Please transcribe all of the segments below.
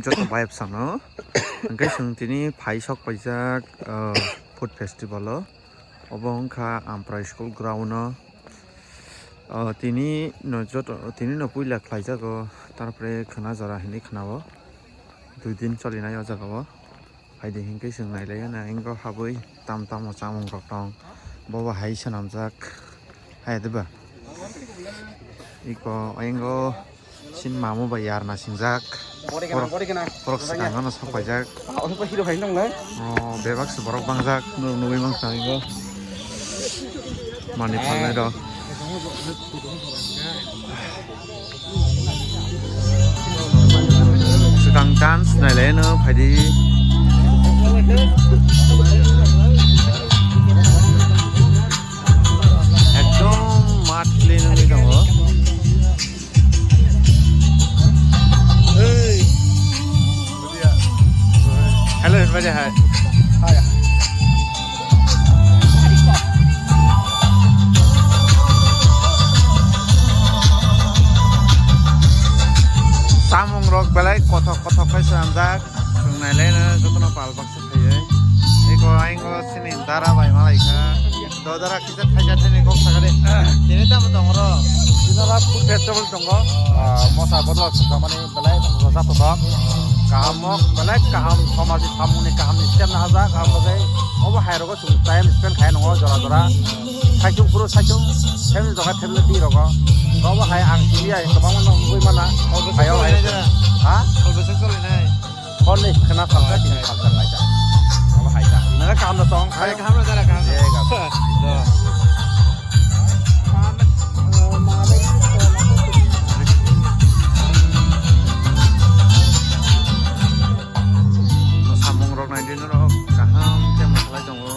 joto vibe sano hingke sung tini paisok paijak food festival o obo wngkha Ampra school ground o tini no puila khlaijago tarpore khana jora hinui khnao 2 din cholinai o jaga o haide hingke sung nailai na ingo habui tam o chamung rok tong bobo hai sanamjak haideba iko ingo sin mamu ba yarna singjak borok sikangano sapaijak bebak se borok bangjak nugui mangsa ingo mani phalnai rok sikang dance nailai no phaidi ekdom mat clean nungui dongo hello everybody hi samung rok belai kothok kai samjak sungnai lena jotono palbak se thaiye eko aingo sini dara bai malaika dodara kisa thaija thani kok sagare tini tam dongro dinara food festival dongo mosa bodol samane belai rosa todok kahamok belai kaham samaj samuni kaham stem na haja kaham bagai obo hairogo sung time spend khai nongo jora saikung puro saikung family joga family ti rogo obo hai ang silia kobang man ngui mana hayo hai ha obo sekol nai khone khana khalka ti khalka laja obo hai ta naga kaham na tong hai kaham na dara kaham ye ga do samung rok nai din rok kaham ke masalah dongo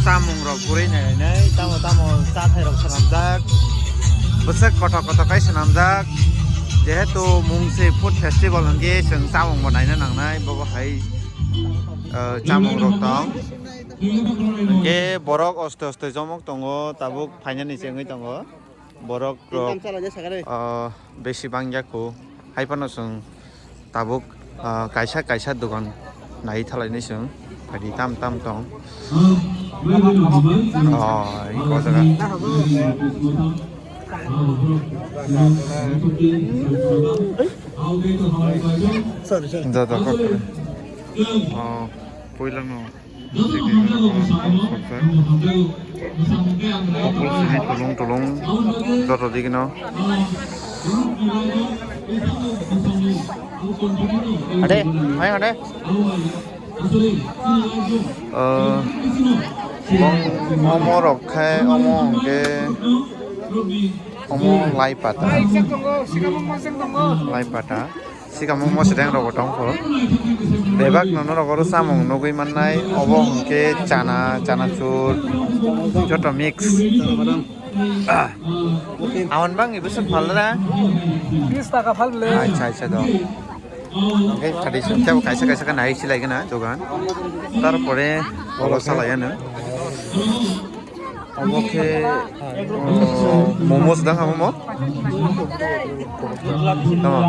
samung rok gurui nai tamo chathai rok sanamjak bosek kothok kai sanamjak jehetu mungse food festival hingke sung samung banaina nangnai bobo hai chamung rok tong hingke borok oste jomok tongo tabuk phainani chengui tongo borok rok beshi bangyaku haifano sung tabuk kaisa dogan nai thalainai sung phadi tam tong iko jaga Jatuh kok. Pulang no. Tolong, jatuh di kena. Ade, main ade. Omo rokai omo ke omo lai pata. Lai pata. Sikamung mo sedang rogo tongko. Bebak nono rogo samung nugui manai obo ke chana chur joto mix. Awan bang ibu sepalera. 20 টাকা ফাললে আচ্ছা তো এই tradition তেও কাইসা কাইসা কা নাইছি লাগে না দোকান তারপরে বলো চালায়ানো অবকে মোমোস দাং হামো tamam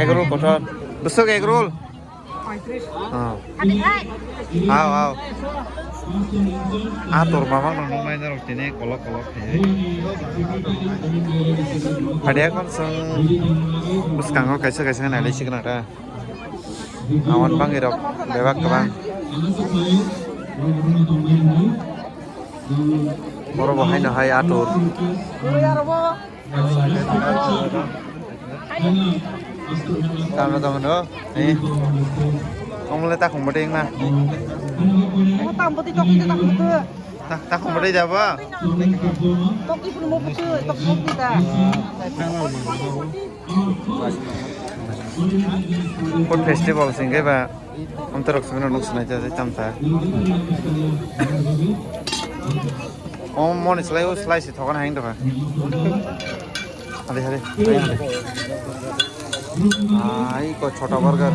egg roll kota besok egg roll 35 aw atur mamang nang main darok tini kolok ada kon seng buskango kaisa nalai sih kena awan bang irok bebak kebang boro bahai na hai atur tama no nih ông lên ta không có điên mà tao một tí cho cái tao một cái ta không có đi đâu á tao cái phụ một cái tao một tí ta Food festival sehingga ba om terus sebenarnya lu sengaja aja tamta om mau nih slice itu kan hang tuh kan hari ai kok छोटा burger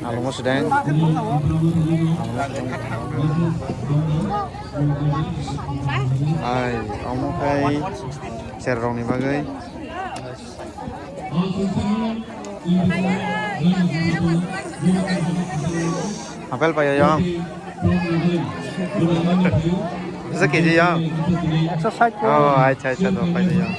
alu mau sedang ai om mau kayak cerong nih bagai apel pa yang bisa keji yang exercise oh acha to pa yang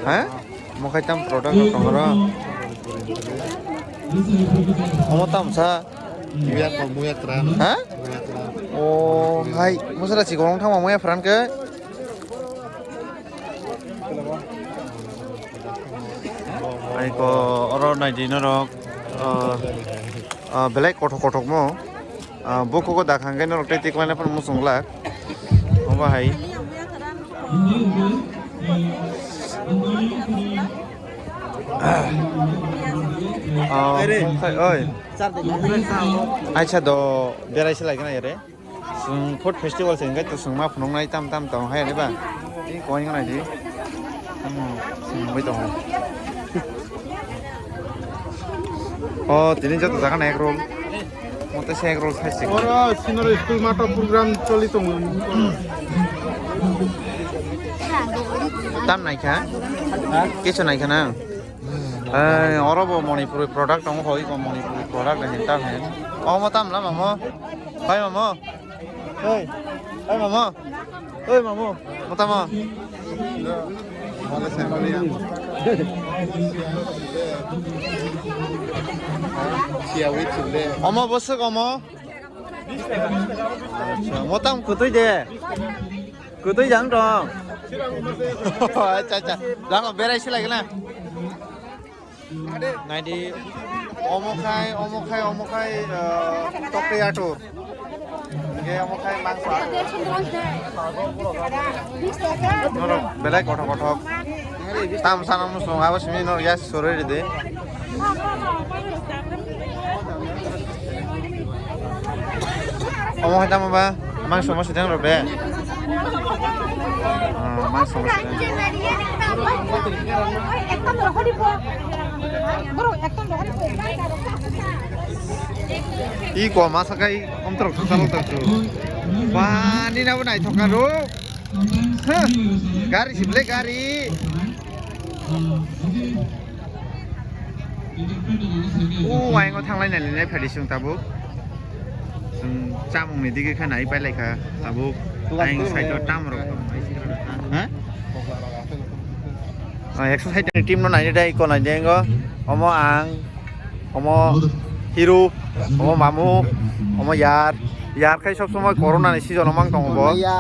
hah mau kaitam produk kamera mau tam sa muya tran hah oh hai musa ci golong thang muya fran ke ai ko oro nai dino rok belai kotok mo boko ko dakhang gen rok tik lana pon musungla oba hai oi acha do berai selai kana yare sung food festival sing gai to sung ma phunong nai tam tong hai ne ba ti ko yang nai di sung mai tong তিনি যত জায়গা এক role মতে সে এক role খাইছে ওরা senior school মাঠে programme চলিত দাম নাইখা কিছু নাইখা না অরব মণিপুরি প্রোডাক্ট দङ হয় মণিপুরি প্রোডাক্ট হেন তাম হেন মো তাম লা মামো হয় মামো ওই ওই মামো ওই মামো মতাম 어머 버스 어머 못담 그도이데 그도이 장정 짜짜 나가 베라이시 라이나 나이디 어머카이 토끼야 투 이게 어머카이 망사 너로 베라이 거ઠ tam sana musung awas minor ya sore de 어머 했다 봐 망치 어머 시장 로베 망치 어머 시장 이거 마사가이 엄청 탁살로 탁주 많이 나오나 이 턱가루 가리 집래 가리 오 와잉어 탕라인 날리네 페리숑 타부 짜몽니 디게 खाना आई पाइलाइखा ताबु आइं साइडआव टामरो ह एक्सरसाइज टीम नो नाइने दाइ को नाइने गो अमो आं अमो হিরো অম মামু অম ইয়ার খাই সব সময় করোনা নি সিজন মাং দङ bo Ya.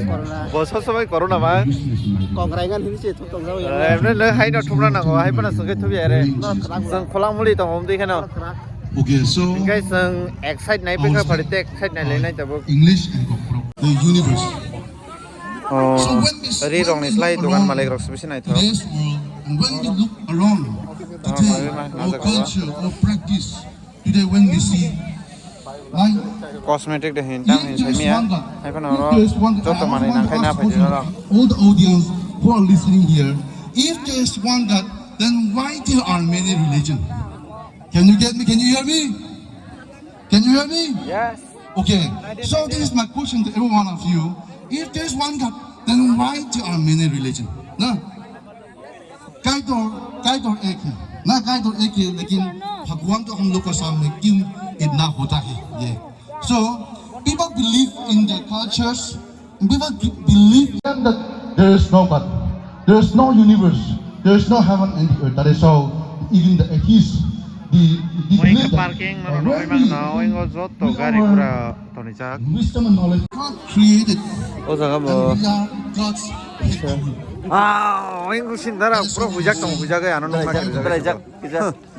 Corona. bo সব সময় corona ma Kongrengan ini sih tuh tahu ya. এমনি লে হাই না থুমনা নাগো হাই পানা সঙ্গে থুবি আরে जों খোলা মুলি দङ দেখেন Okay, so Guys, जों এক সাইড নাই পেকা ফাড়িতে এক সাইড নাই লেনাই যাবো English and Kokoro, the universe. রি রং ni slide দোকান মালিক রক্স বেশি নাই তো Today's world, and when we look around today, our culture, our practice, today when we see, like, cosmetic দে হিনটাং হিন সাইমিয়া হাই পানা র যত মানে না খাই না ফাইদি না all the audience who are listening here, if there is one God, then why there are many religions? Can you get me? Can you hear me? Can you hear me? Yes. Okay, so this is my question to every one of you. If there is one God, then why there are many religions? No? Kaidor एक है ना काइदोर एक है लेकिन भगवान तो हम लोग का सामने क्यों इतना होता है ये so people believe in their cultures people believe that there is no God there is no universe there is no heaven and the earth that is how even the atheists the Moi believe ka that parking mano noi mang na oi ngo jotto gari pura toni jak wisdom and knowledge God created o jaga and mo we are God's creation. oi ngo sindara pura hujak tong hujaga ano no ma hujak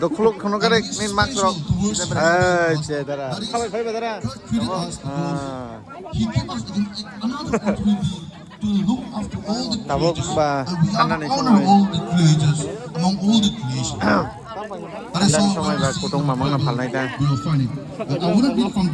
do khuluk khono kare min mak ro che dara khabai phai badara God created us He gave us another opportunity to look after all the Tabok creatures ba, and we kanan are ni honor sungai. all the creatures among all the creation. That is dan how samai ba kutong mamang na phalnai ta we will find it. I wouldn't be from